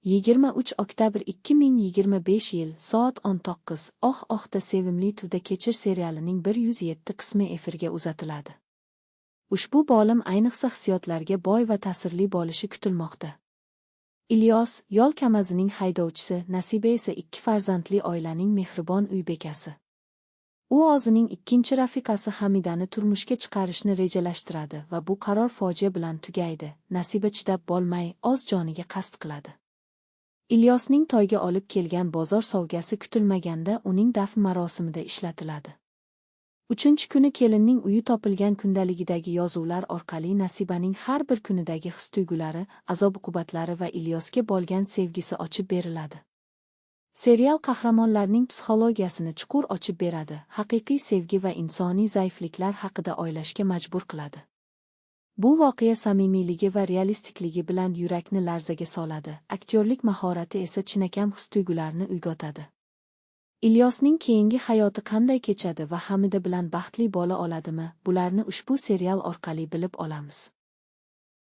23 oktyabr 2025 yil, soat 19. Oh-ohda sevimli Tuda kechir serialining 107 qismi efirga uzatiladi. Ushbu bo'lim ayniqsa hissiyotlarga boy va ta'sirli bo'lishi kutilmoqda. Ilyos, yo'l Kamazining haydovchisi, Nasiba esa 2 farzandli oilaning mehribon uy bekasi. U o'zining ikkinchi rafiqasi Hamidani turmushga chiqarishni rejalashtiradi va bu qaror fojia bilan tugaydi. Nasiba chidab bo'lmay, o'z joniga qasd qiladi. Ilyosning to'yga olib kelgan bozor sovg'asi kutilmaganda uning dafn marosimida ishlatiladi. 3-chi kuni kelinning uyi topilgan kundaligidagi yozuvlar orqali Nasibaning har bir kunidagi his-tuyg'ulari, azob-uqubatlari va Ilyosga bo'lgan sevgisi ochib beriladi. Serial qahramonlarning psixologiyasini chuqur ochib beradi, haqiqiy sevgi va insoniy zaifliklar haqida o'ylashga majbur qiladi. Bu voqea samimiyligi va realistikligi bilan yurakni larzaga soladi, aktyorlik mahorati esa chinakam his-tuyg'ularni uyg'otadi. Ilyosning keyingi hayoti qanday kechadi va Hamida bilan baxtli bo'la oladimi? Bularni ushbu serial orqali bilib olamiz.